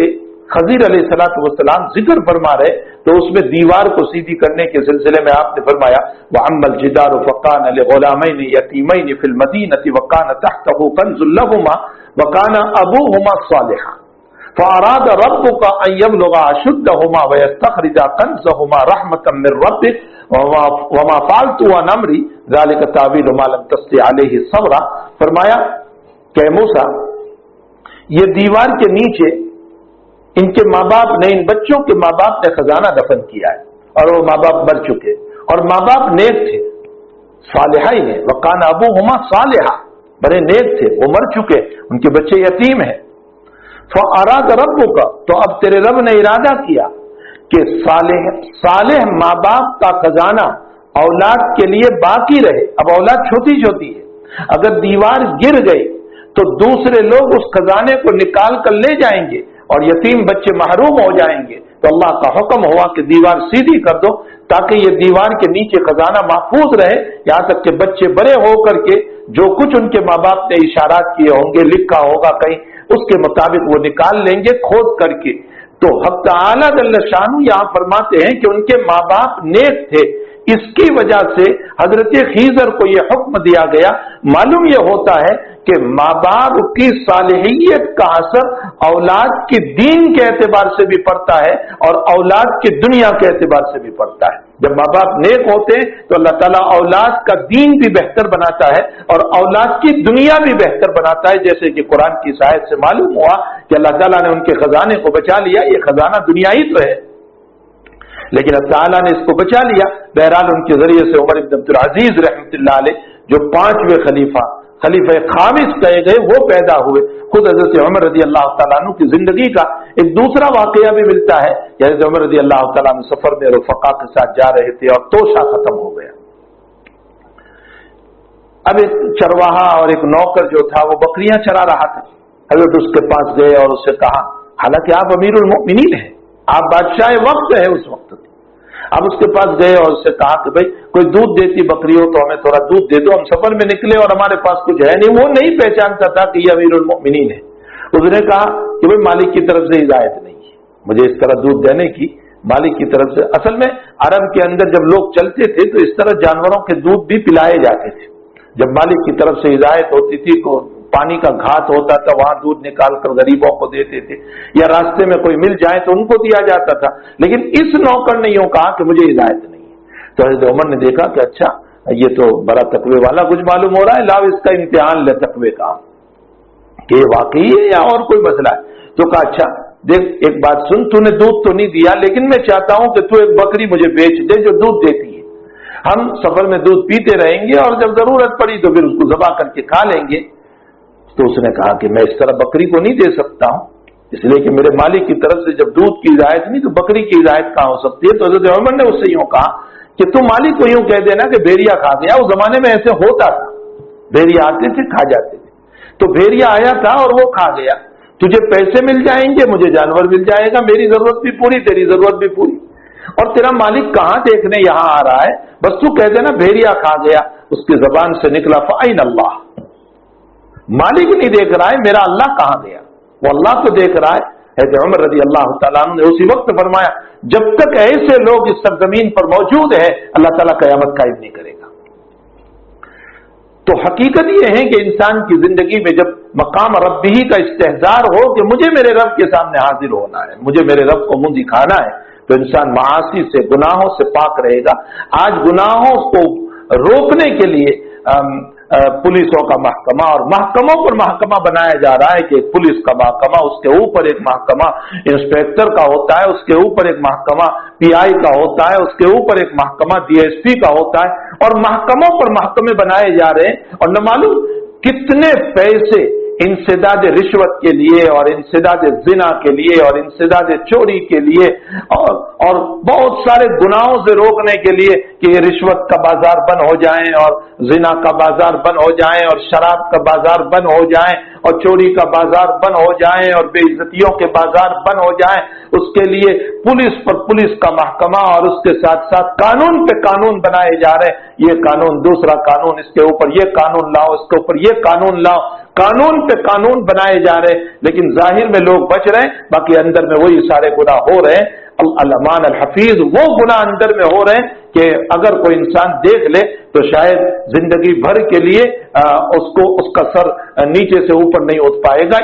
خضر علیہ السلام ذکر فرما رہے تو اس میں دیوار کو سیدھی کرنے کے سلسلے میں آپ نے فرمایا وَأَمَّا الْجِدَارُ فَكَانَ لِغُلَامَيْنِ يَتِيمَيْنِ فِي الْمَدِينَةِ وَكَانَ تَحْتَهُ كَنْزٌ لَهُمَا وَكَانَ أَبُوهُمَا صَالِحًا فَأَرَادَ رَبُّكَ أَن يَبْلُغَا أَشُدَّهُمَا وَيَسْتَخْرِجَا كَنزَهُمَا رَحْمَةً مِّن رَّبِّكَ وَمَا فَعَلْتُهُ عَنْ أَمْرِي ذَلِكَ تَأْوِيلُ مَا لَمْ تَسْطِع عَلَيْهِ صَبْرًا۔ فرمایا کہ موسیٰ یہ دیوار کے نیچے ان کے ماں باپ نے، ان بچوں کے ماں باپ نے خزانہ دفن کیا ہے، اور وہ ماں باپ مر چکے، اور ماں باپ نیک تھے، صالحہ ہی ہیں، وَقَانَ أَبُوهُمَا صَالِحًا، بڑے نیک تھے، وہ مر چکے، ان کے بچے یتیم ہیں۔ فَأَرَادَ رَبُّكَ، تو اب تیرے رب نے ارادہ کیا کہ صالح ماں باپ کا خزانہ اولاد کے لیے باقی رہے۔ اب اولاد چھوٹی چھوٹی ہے، اگر دیوار گر گئی تو دوسرے لوگ اس خزانے کو نکال کر لے جائیں گے اور یتیم بچے محروم ہو جائیں گے، تو اللہ کا حکم ہوا کہ دیوار سیدھی کر دو تاکہ یہ دیوار کے نیچے خزانہ محفوظ رہے، یہاں تک کہ بچے بڑے ہو کر کے جو کچھ ان کے ماں باپ نے اشارات کیے ہوں گے، لکھا ہوگا کہیں، اس کے مطابق وہ نکال لیں گے کھود کر کے۔ تو حق تعالیٰ جل شانہ یہاں فرماتے ہیں کہ ان کے ماں باپ نیک تھے، اس کی وجہ سے حضرت خضر کو یہ حکم دیا گیا۔ معلوم یہ ہوتا ہے کہ ماں باپ کی صالحیت کا اثر اولاد کی دین کے اعتبار سے بھی پڑتا ہے اور اولاد کی دنیا کے اعتبار سے بھی پڑتا ہے۔ جب ماں باپ نیک ہوتے ہیں تو اللہ تعالیٰ اولاد کا دین بھی بہتر بناتا ہے اور اولاد کی دنیا بھی بہتر بناتا ہے، جیسے کہ قرآن کی آیت سے معلوم ہوا کہ اللہ تعالیٰ نے ان کے خزانے کو بچا لیا۔ یہ خزانہ دنیا ہی تو ہے لیکن اللہ تعالیٰ نے اس کو بچا لیا۔ بہرحال ان کے ذریعے سے عمر بن عبدالعزیز رحمۃ اللہ علیہ جو 5ویں خلیفہ خامس کہے گئے وہ پیدا ہوئے۔ خود حضرت عمر رضی اللہ تعالیٰ عنہ کی زندگی کا ایک دوسرا واقعہ بھی ملتا ہے کہ حضرت عمر رضی اللہ تعالیٰ عنہ سفر میں رفقا کے ساتھ جا رہے تھے اور توشہ ختم ہو گیا۔ اب ایک چرواہا اور ایک نوکر جو تھا وہ بکریاں چرا رہا تھا، حضرت اس کے پاس گئے اور اس سے کہا، حالانکہ آپ امیر المؤمنین ہیں، آپ بادشاہ وقت ہے اس وقت، اب اس کے پاس گئے اور اس سے کہا کہ بھائی کوئی دودھ دیتی بکری ہو تو ہمیں تھوڑا دودھ دے دو، ہم سفر میں نکلے اور ہمارے پاس کچھ ہے نہیں۔ وہ نہیں پہچانتا تھا کہ یہ امیر المؤمنین ہے۔ اس نے کہا کہ بھائی مالک کی طرف سے ہدایت نہیں ہے مجھے اس طرح دودھ دینے کی، مالک کی طرف سے۔ اصل میں عرب کے اندر جب لوگ چلتے تھے تو اس طرح جانوروں کے دودھ بھی پلائے جاتے تھے۔ جب مالک کی طرف سے ہدایت ہوتی تھی تو پانی کا گھات ہوتا تھا، وہاں دودھ نکال کر غریبوں کو دیتے تھے، یا راستے میں کوئی مل جائے تو ان کو دیا جاتا تھا۔ لیکن اس نوکر نے یوں کہا کہ مجھے ہدایت نہیں ہے۔ تو حضرت عمر نے دیکھا کہ اچھا یہ تو بڑا تقوی والا کچھ معلوم ہو رہا ہے، لاؤ اس کا امتحان لے تقوی کا کہ یہ واقعی ہے یا اور کوئی مسئلہ ہے۔ تو کہا اچھا دیکھ ایک بات سن، تو نے دودھ تو نہیں دیا لیکن میں چاہتا ہوں کہ تو ایک بکری مجھے بیچ دے جو دودھ دیتی ہے، ہم سفر میں دودھ پیتے رہیں گے اور جب ضرورت پڑی تو پھر اس کو ذبح کر کے کھا لیں گے۔ تو اس نے کہا کہ میں اس طرح بکری کو نہیں دے سکتا ہوں، اس لیے کہ میرے مالک کی طرف سے جب دودھ کی ہدایت نہیں تو بکری کی ہدایت کہاں ہو سکتی ہے۔ تو حضرت عمر نے اس سے یوں کہا کہ تم مالک کو یوں کہہ دینا کہ بھیڑیا کھا گیا۔ اس زمانے میں ایسے ہوتا تھا، بھیڑیا آتے تھے کھا جاتے تھے، تو بھیڑیا آیا تھا اور وہ کھا گیا، تجھے پیسے مل جائیں گے، مجھے جانور مل جائے گا، میری ضرورت بھی پوری تیری ضرورت بھی پوری، اور تیرا مالک کہاں دیکھنے یہاں آ رہا ہے، بس تو کہہ دینا بھیڑیا کھا گیا۔ اس کی زبان سے نکلا فَأَيْنَ اللَّهُ، मालिक नहीं देख रहा है, मेरा अल्लाह कहां गया? वो अल्लाह को देख रहा है। हज़रत उमर रज़ी अल्लाह तआला अन्हु ने उसी वक्त फरमाया, जब तक ऐसे लोग इस सरजमीन पर मौजूद है, अल्लाह ताला क़यामत कायम नहीं करेगा। तो हकीकत यह है कि इंसान की जिंदगी में जब मकाम रब्बिही का इस्तेहजार हो कि मुझे मेरे रब के सामने हाजिर होना है, मुझे मेरे रब को मुंह दिखाना है, तो इंसान मासी से, गुनाहों से पाक रहेगा। आज गुनाहों को रोकने के लिए पुलिसों का महकमा और महकमों पर महकमा बनाया जा रहा है कि पुलिस का महकमा, उसके ऊपर एक महकमा इंस्पेक्टर का होता है, उसके ऊपर एक महकमा पीआई का होता है, उसके ऊपर एक महकमा डीएसपी का होता है, और महकमों पर महकमे बनाए जा रहे हैं। और न मालूम कितने पैसे इंसदाद रिश्वत के लिए और इंसदाद जिना के लिए और इंसदाद चोरी के लिए और बहुत सारे गुनाहों से रोकने के लिए कि ये रिश्वत का बाजार बंद हो जाए और जिना का बाजार बंद हो जाए और शराब का बाजार बंद हो जाए और चोरी का बाजार बंद हो जाए और बेइज्जतियों के बाजार बंद हो जाए, उसके लिए पुलिस पर पुलिस का महकमा और उसके साथ साथ कानून पे कानून बनाए जा रहे हैं। ये कानून, दूसरा कानून, इसके ऊपर ये कानून लाओ, इसके ऊपर ये कानून लाओ, कानून पे कानून बनाए जा रहे हैं। लेकिन जाहिर में लोग बच रहे हैं, बाकी अंदर में वही सारे गुनाह हो रहे हैं। अल-अमान अल-हफीज, वो गुनाह अंदर में हो रहे हैं कि अगर कोई इंसान देख ले तो शायद जिंदगी भर के लिए उसको उसका सर नीचे से ऊपर नहीं उठ पाएगा।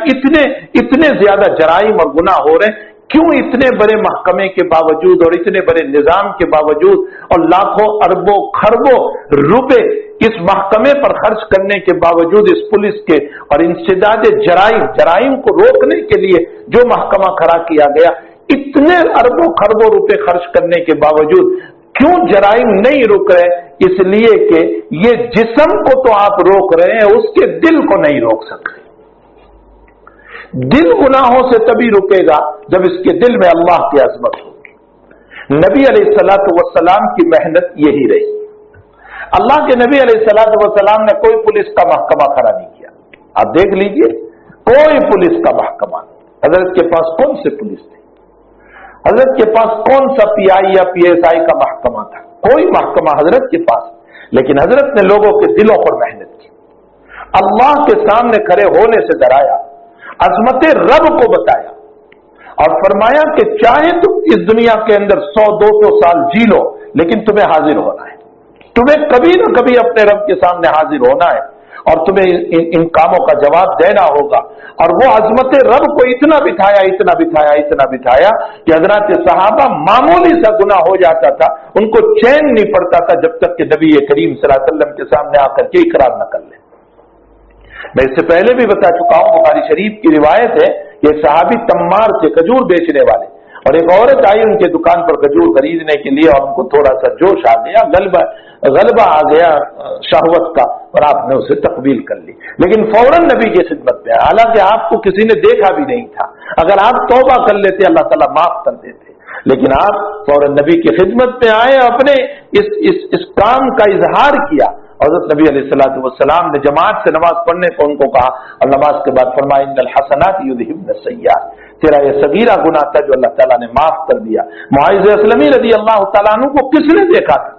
इतने ज्यादा जराइम और गुनाह हो रहे हैं। क्यों? इतने बड़े महकमे के बावजूद और इतने बड़े निजाम के बावजूद और लाखों अरबों खरबों रुपए इस महकमे पर खर्च करने के बावजूद, इस पुलिस के और इंसदाद जराइम को रोकने के लिए जो महकमा खड़ा किया गया, इतने अरबों खरबों रुपए खर्च करने के बावजूद क्यों जराइम नहीं रुक रहे? इसलिए कि ये जिस्म को तो आप रोक रहे हैं, उसके दिल को नहीं रोक सकते। दिल गुनाहों से तभी रुकेगा जब इसके दिल में अल्लाह की अजमत होगी। नबी अलैहिस्सलातु वस्सलाम की मेहनत यही रही। अल्लाह के नबी अलैहिस्सलातु वस्सलाम ने कोई पुलिस का महकमा खड़ा नहीं किया। आप देख लीजिए, कोई पुलिस का महकमा। हजरत के पास कौन से पुलिस थी? हजरत के पास कौन सा पीआई या पीएसआई का महकमा था? कोई महकमा हजरत के पास। लेकिन हजरत ने लोगों के दिलों पर मेहनत की, अल्लाह के सामने खड़े होने से डराया, अजमत रब को बताया और फरमाया कि चाहे तुम इस दुनिया के अंदर 100-200 साल जी लो, लेकिन तुम्हें हाजिर होना है। तुम्हें कभी न कभी अपने रब के सामने हाजिर होना है और तुम्हें इन कामों का जवाब देना होगा। और वो अजमत रब को इतना बिठाया कि हजरत सहाबा मामूली सा गुनाह हो जाता था, उनको चैन नहीं पड़ता था जब तक कि नबी करीम सल्लल्लाहु अलैहि वसल्लम के सामने आकर के इकरार न कर ले। मैं इससे पहले भी बता चुका हूं, बुखारी शरीफ की रिवायत है कि सहाबी तम्मार थे, खजूर बेचने वाले, और एक औरत आई उनके दुकान पर खजूर खरीदने के लिए और उनको थोड़ा सा जोश आ गया, गलबा आ गया शहवत का, और आपने उसे तकबील कर ली। लेकिन फौरन नबी की खिदमत में, हालांकि आपको किसी ने देखा भी नहीं था, अगर आप तौबा कर लेते अल्लाह ताला माफ कर देते, लेकिन आप फौरन नबी की खिदमत में आए, अपने इस काम का इजहार किया। हज़रत नबी अलैहिस्सलातु वस्सलाम ने जमात से नमाज पढ़ने को उनको कहा और नमाज के बाद फरमाया, इन्नल हसनात युज़हिब्न सय्यात, तेरा ये सगीरा गुनाह था जो अल्लाह ताला ने माफ कर दिया। मुआज़ अस्लमी रज़ी अल्लाह ताला अन्हु को किसने देखा था?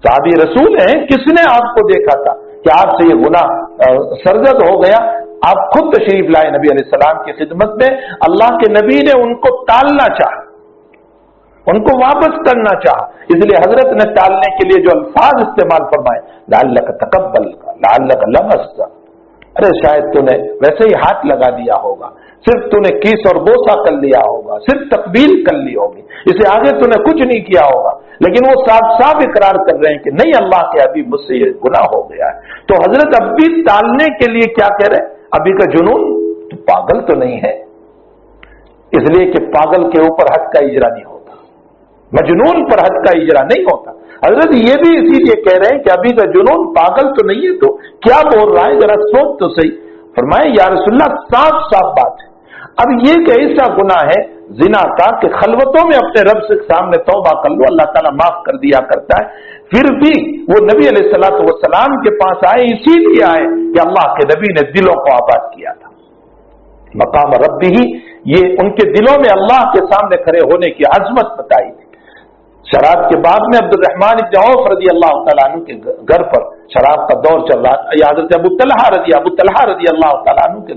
साहबी रसूल हैं, किसने आपको देखा था कि आपसे ये गुनाह सरजद हो गया? आप खुद तशरीफ लाए नबी अलैहिस्सलाम की खिदमत में। अल्लाह के नबी ने उनको टालना चाहा, उनको वापस करना चाहा, इसलिए हजरत ने टालने के लिए जो अल्फाज इस्तेमाल फरमाए, लअल्लक तकब्बल, लअल्लक लमस्त, अरे शायद तूने वैसे ही हाथ लगा दिया होगा, सिर्फ तूने किस और बोसा कर लिया होगा, सिर्फ तकबील कर ली होगी, इसे आगे तूने कुछ नहीं किया होगा। लेकिन वो साफ साफ इकरार कर रहे हैं कि नहीं, अल्लाह के अभी मुझसे ये गुनाह हो गया है। तो हजरत अब भी टालने के लिए क्या कह रहे हैं? अभी का जुनून, तो पागल तो नहीं है, इसलिए कि पागल के ऊपर हद का इजरा नहीं होता, मजनून पर हद का इजरा नहीं होता। हजरत ये भी इसीलिए कह रहे हैं कि अभी का जुनून, पागल तो नहीं है, तो क्या बोल रहा है, जरा सोच तो सही। फरमाए, या रसूलल्लाह, साफ साफ बात है। अब ये एक ऐसा गुनाह है जिना का कि खलवतों में अपने रब से सामने तौबा कर लो, अल्लाह ताला माफ कर दिया करता है। फिर भी वो नबी अलैहिस्सलातु वस्सलाम के पास आए, इसीलिए आए कि अल्लाह के नबी ने दिलों को आबाद किया था। मकाम रब्बिही, ये उनके दिलों में अल्लाह के सामने खड़े होने की अजमत बताई थी। शराब के बाद में अब्दुर्रहमान इब्न औफ रजी अल्लाह तआला अन्हु के घर पर शराब का दौर चल रहा था, या हज़रत अबू तलहा रजी अल्लाह तआला अन्हु के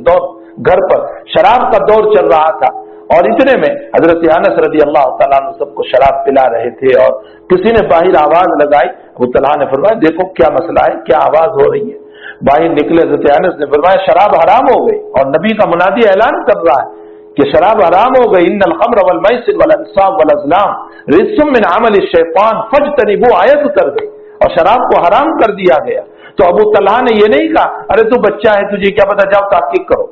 घर पर शराब का दौर चल रहा था। और इतने में हज़रत अनस रजी अल्लाह तआला अन्हु सबको शराब पिला रहे थे, और किसी ने बाहर आवाज लगाई। अबू तलहा ने फरमाया देखो क्या मसला है, क्या आवाज हो रही है। बाहर निकले हज़रत अनस ने फरमाया शराब हराम हो गई, और नबी का मुनादी ऐलान कर रहा है कि शराब हराम हो गई। इन्नल खम्र वल मैसिर वल अंसाब वल अज़लाम रिज्सुम मिन अमल शैतान फज्तनिबू, आयत उतर गई और शराब को हराम कर दिया गया। तो अबू तलहा ने ये नहीं कहा अरे तू बच्चा है, तुझे क्या पता, जाओ तहकीक करो,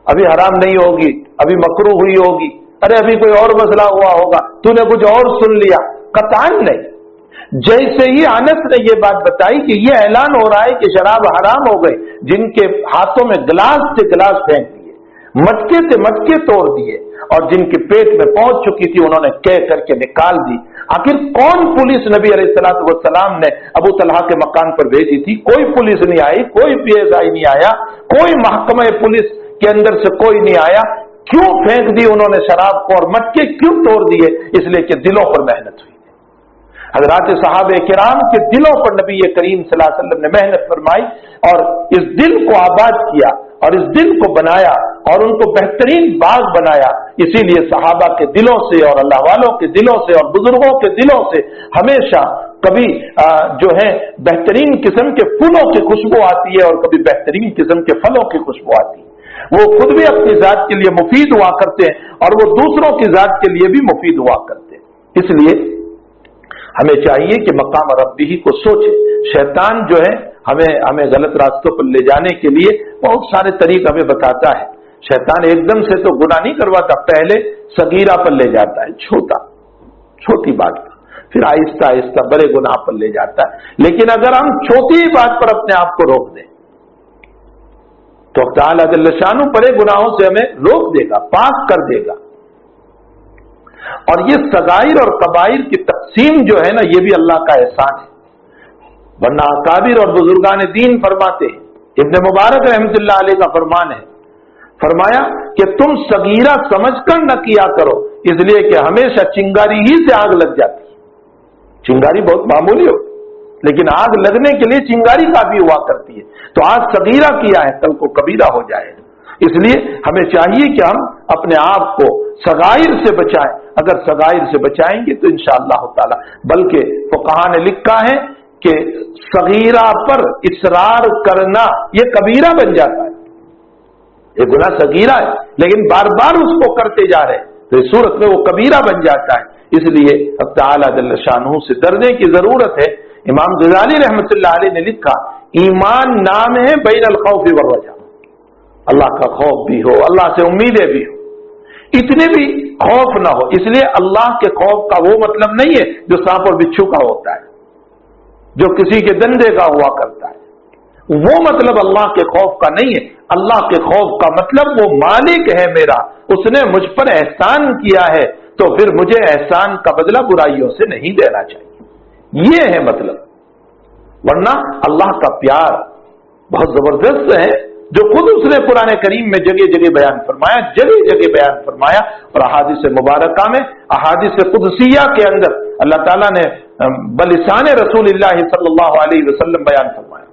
अभी हराम नहीं होगी, अभी मकरूह हुई होगी, अरे अभी कोई और मसला हुआ होगा, तूने कुछ और सुन लिया। कतान नहीं। जैसे ही अनस ने ये बात बताई कि ये ऐलान हो रहा है कि शराब हराम हो गई, जिनके हाथों में गिलास से गिलास फेंक दिए, मटके से मटके तोड़ दिए, और जिनके पेट में पहुंच चुकी थी उन्होंने कह करके निकाल दी। आखिर कौन पुलिस नबी अलैहिस्सलातु वस्सलाम ने अबू तलहा के मकान पर भेजी थी? कोई पुलिस नहीं आई, कोई PSI नहीं आया, कोई महकमा पुलिस के अंदर से कोई नहीं आया। क्यों फेंक दी उन्होंने शराब को, और मटके क्यों तोड़ दिए? इसलिए कि दिलों पर मेहनत हुई। हजरात सहाबे किराम के दिलों पर नबी करीम सल्लल्लाहु अलैहि वसल्लम ने मेहनत फरमाई, और इस दिल को आबाद किया, और इस दिल को बनाया, और उनको बेहतरीन बाग बनाया। इसीलिए सहाबा के दिलों से, और अल्लाह वालों के दिलों से, और बुजुर्गों के दिलों से हमेशा कभी जो है बेहतरीन किस्म के फूलों की खुशबू आती है, और कभी बेहतरीन किस्म के फलों की खुशबू आती है। वो खुद भी अपनी जात के लिए मुफीद हुआ करते हैं, और वो दूसरों की जात के लिए भी मुफीद हुआ करते हैं। इसलिए हमें चाहिए कि मकाम रब्बी को सोचे। शैतान जो है हमें गलत रास्तों पर ले जाने के लिए बहुत सारे तरीके हमें बताता है। शैतान एकदम से तो गुनाह नहीं करवाता, पहले सगीरा पर ले जाता है, छोटी बात पर, फिर आहिस्ता आहिस्ता बड़े गुनाह पर ले जाता है। लेकिन अगर हम छोटी बात पर अपने आप को रोक दें तो ताला जल्ल शानु बड़े गुनाहों से हमें रोक देगा, पाक कर देगा। और ये सगाइर और कबाइर की तकसीम जो है ना, ये भी अल्लाह का एहसान है। वरना अकाबिर और बुजुर्गान दीन फरमाते हैं, इब्न मुबारक रहमतुल्लाह अलैह का फरमान है, फरमाया कि तुम सगीरा समझकर न किया करो, इसलिए कि हमेशा चिंगारी ही से आग लग जाती है। चिंगारी बहुत मामूली हो, लेकिन आग लगने के लिए चिंगारी काफी हुआ करती है। तो आज सगीरा किया है, कल को कबीरा हो जाएगा। इसलिए हमें चाहिए कि हम अपने आप को सगाइर से बचाएं। अगर सगाइर से बचाएंगे तो इंशाअल्लाह ताला, बल्कि फुक़हा ने लिखा है कि सगीरा पर इसरार करना ये कबीरा बन जाता है। ये गुनाह सगीरा है, लेकिन बार बार उसको करते जा रहे हैं तो इस सूरत में वो कबीरा बन जाता है। इसलिए अब ताला जल्ल शानहू से डरने की जरूरत है। इमाम गज़ाली रहमतुल्लाह अलैह ने लिखा, ईमान नाम है बैनल खौफ व रजा, अल्लाह का खौफ भी हो, अल्लाह से उम्मीदें भी हो, इतने भी खौफ ना हो। इसलिए अल्लाह के खौफ का वो मतलब नहीं है जो सांप और बिच्छू का होता है, जो किसी के धंधे का हुआ करता है, वो मतलब अल्लाह के खौफ का नहीं है। अल्लाह के खौफ का मतलब वो मालिक है मेरा, उसने मुझ पर एहसान किया है, तो फिर मुझे एहसान का बदला बुराइयों से नहीं देना चाहिए, ये है मतलब। वरना अल्लाह का प्यार बहुत जबरदस्त है, जो खुद उसने कुरान करीम में जगह जगह बयान फरमाया, जगह जगह बयान फरमाया, और अहादीस मुबारका में, अहादीस कुदसिया के अंदर अल्लाह ताला ने बलिसान रसूलुल्लाह सल्लल्लाहु अलैहि वसल्लम बयान फरमाया।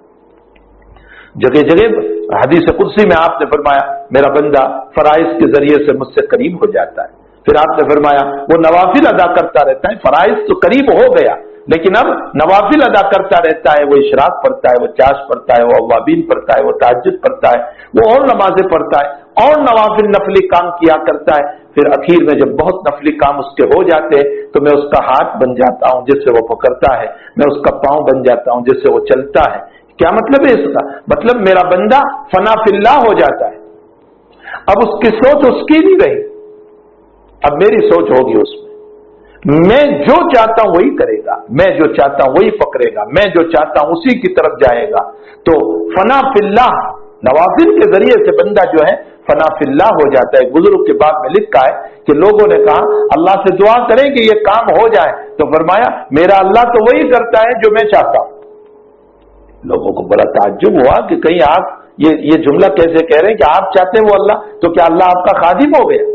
जगह जगह हदीस कुदसी में आपने फरमाया, मेरा बंदा फराइज के जरिए से मुझसे करीब हो जाता है। फिर आपने फरमाया वो नवाफिल अदा करता रहता है, फराइज तो करीब हो गया, लेकिन अब नवाफिल अदा करता रहता है, वो इशराक पढ़ता है, वो चाश पढ़ता है, वो अवाबीन पढ़ता है, वो तहज्जुद पढ़ता है, वो और नमाजें पढ़ता है, और नवाफिल नफली काम किया करता है। फिर आखिर में जब बहुत नफली काम उसके हो जाते हैं तो मैं उसका हाथ बन जाता हूं जिससे वो पकड़ता है, मैं उसका पांव बन जाता हूं जिससे वो चलता है। क्या मतलब है इसका? मतलब मेरा बंदा फना फिल्लाह हो जाता है। अब उसकी सोच उसकी नहीं रही, अब मेरी सोच होगी उसमें। मैं जो चाहता हूं वही करेगा, मैं जो चाहता हूं वही पकड़ेगा, मैं जो चाहता हूं उसी की तरफ जाएगा। तो फना फिल्लाह, नवाफिल के जरिए से बंदा जो है फना फिल्लाह हो जाता है। बुजुर्ग के बाद में लिखा है कि लोगों ने कहा अल्लाह से दुआ करें कि ये काम हो जाए, तो फरमाया मेरा अल्लाह तो वही करता है जो मैं चाहता हूं। लोगों को बड़ा ताज्जुब हुआ कि कहीं आप ये जुमला कैसे कह रहे हैं कि आप चाहते हैं वो अल्लाह, तो क्या अल्लाह आपका खादिम हो गया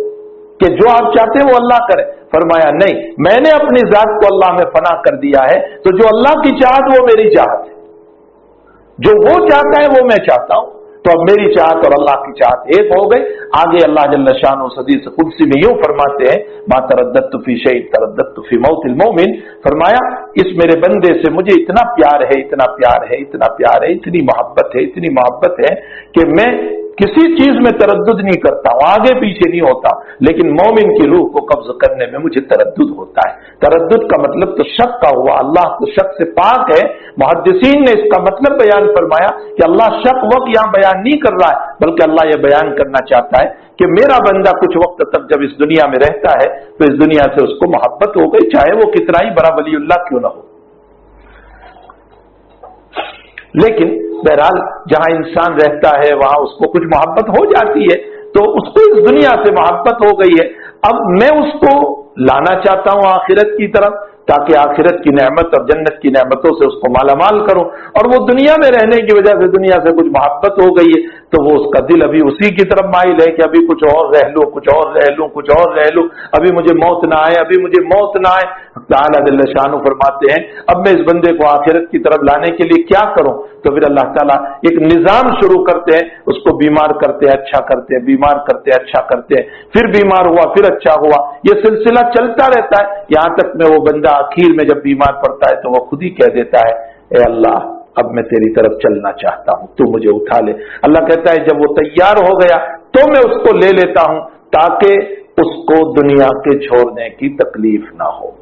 कि जो आप चाहते हैं वो अल्लाह करे? फरमाया नहीं, मैंने अपनी जात को अल्लाह में फना कर दिया है, तो जो अल्लाह की चाहत वो मेरी चाहत है, जो वो चाहता है वो मैं चाहता हूं। तो अब मेरी चाहत और अल्लाह की चाहत एक हो गई। आगे अल्लाह जल्ल शानो हदीस कुदसी में यूं फरमाते हैं, मा तरद्दतु फी शै तरद्दतु फी मौतिल मोमिन, फरमाया इस मेरे बंदे से मुझे इतना प्यार है, इतना प्यार है, इतना प्यार है, इतनी मोहब्बत है, इतनी मोहब्बत है कि मैं किसी चीज में तरद्दुद नहीं करता हूं, आगे पीछे नहीं होता, लेकिन मोमिन की रूह को कब्ज करने में मुझे तरद्दुद होता है। तरद्दुद का मतलब तो शक का हुआ, अल्लाह तो शक से पाक है। मुहद्दिसीन ने इसका मतलब बयान फरमाया कि अल्लाह शक वक्त यहां बयान नहीं कर रहा है, बल्कि अल्लाह यह बयान करना चाहता है कि मेरा बंदा कुछ वक्त तक जब इस दुनिया में रहता है तो इस दुनिया से उसको मोहब्बत हो गई, चाहे वो कितना ही बड़ा वलीउल्लाह क्यों ना हो। लेकिन बहरहाल जहां इंसान रहता है वहां उसको कुछ मोहब्बत हो जाती है, तो उसको इस दुनिया से मोहब्बत हो गई है। अब मैं उसको लाना चाहता हूं आखिरत की तरफ, ताकि आखिरत की नेमत और जन्नत की नेमतों से उसको मालामाल करूं, और वो दुनिया में रहने की वजह से दुनिया से कुछ मोहब्बत हो गई है, तो वो उसका दिल अभी उसी की तरफ माइल है कि अभी कुछ और रह लूं, कुछ और रह लूं, कुछ और रह लूं, अभी मुझे मौत ना आए, अभी मुझे मौत ना आए। ताला जल्ल शानु फरमाते हैं, अब मैं इस बंदे को आखिरत की तरफ लाने के लिए क्या करूं? तो फिर अल्लाह ताला एक निजाम शुरू करते हैं, उसको बीमार करते हैं, अच्छा करते हैं, बीमार करते हैं, अच्छा करते हैं, फिर बीमार हुआ, फिर अच्छा हुआ, ये सिलसिला चलता रहता है, यहां तक में वो बंदा आखिर में जब बीमार पड़ता है तो वो खुद ही कह देता है, ए अल्लाह अब मैं तेरी तरफ चलना चाहता हूं, तू मुझे उठा ले। अल्लाह कहता है जब वो तैयार हो गया तो मैं उसको ले लेता हूं, ताकि उसको दुनिया के छोड़ने की तकलीफ ना हो।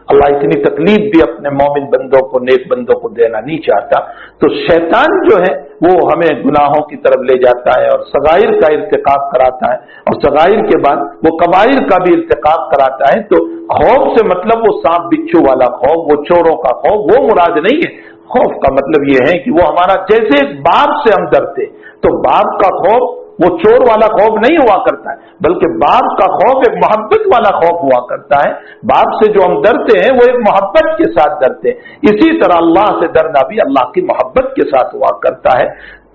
अल्लाह इतनी तकलीफ भी अपने मोमिन बंदों को, नेक बंदों को देना नहीं चाहता। तो शैतान जो है वो हमें गुनाहों की तरफ ले जाता है और सगाइर का इर्तिकाब कराता है, और सगाइर के बाद वो कबाइर का भी इर्तिकाब कराता है। तो खौफ से मतलब वो सांप बिच्छू वाला खौफ, वो चोरों का खौफ, वो मुराद नहीं है। खौफ का मतलब ये है कि वो हमारा, जैसे एक बाप से हम डरते, तो बाप का खौफ वो चोर वाला खौफ नहीं हुआ करता है, बल्कि बाप का खौफ एक मोहब्बत वाला खौफ हुआ करता है। बाप से जो हम डरते हैं वो एक मोहब्बत के साथ डरते हैं। इसी तरह अल्लाह से डरना भी अल्लाह की मोहब्बत के साथ हुआ करता है।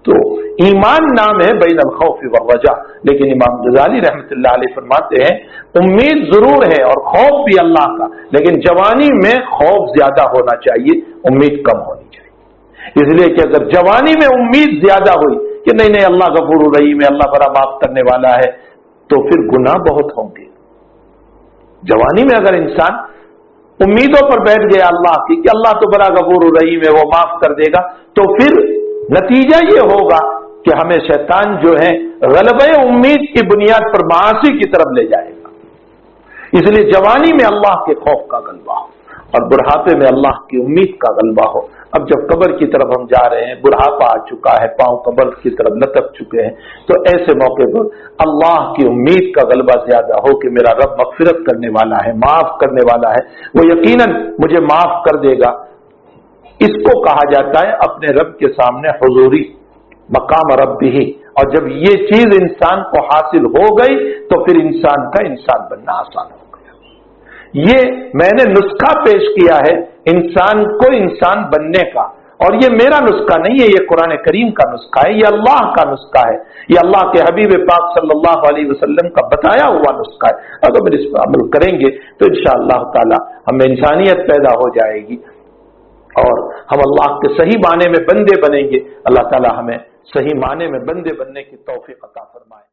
तो ईमान नाम है बैन अल खौफ व वजा, लेकिन इमाम गजाली रहमतुल्लाह अलैह फरमाते हैं उम्मीद जरूर है और खौफ भी अल्लाह का, लेकिन जवानी में खौफ ज्यादा होना चाहिए, उम्मीद कम होनी चाहिए। इसलिए कि अगर जवानी में उम्मीद ज्यादा हुई कि नहीं नहीं अल्लाह गफूर रहीम है, अल्लाह बड़ा माफ करने वाला है, तो फिर गुनाह बहुत होंगे। जवानी में अगर इंसान उम्मीदों पर बैठ गया अल्लाह की कि अल्लाह तो बड़ा गफूर रहीम है, वो माफ कर देगा, तो फिर नतीजा ये होगा कि हमें शैतान जो है गलबे उम्मीद की बुनियाद पर मासी की तरफ ले जाएगा। इसलिए जवानी में अल्लाह के खौफ का गलबा हो और बुढ़ापे में अल्लाह की उम्मीद का गलबा हो। अब जब कब्र की तरफ हम जा रहे हैं, बुढ़ापा आ चुका है, पांव कब्र की तरफ लटक चुके हैं, तो ऐसे मौके पर अल्लाह की उम्मीद का गलबा ज्यादा हो कि मेरा रब मगफिरत करने वाला है, माफ करने वाला है, वो यकीनन मुझे माफ कर देगा। इसको कहा जाता है अपने रब के सामने हुजूरी, मकाम रब्बिही। और जब ये चीज इंसान को हासिल हो गई तो फिर इंसान का इंसान बनना आसान हो गया। ये मैंने नुस्खा पेश किया है इंसान को इंसान बनने का, और ये मेरा नुस्खा नहीं है, ये कुरान करीम का नुस्खा है, ये अल्लाह का नुस्खा है, ये अल्लाह के हबीब पाक सल्लल्लाहु अलैहि वसल्लम का बताया हुआ नुस्खा है। अगर इस पर अमल करेंगे तो इंशाअल्लाह ताला हमें इंसानियत पैदा हो जाएगी और हम अल्लाह के सही माने में बंदे बनेंगे। अल्लाह ताला हमें सही माने में बंदे बनने की तौफीक अता फरमाए।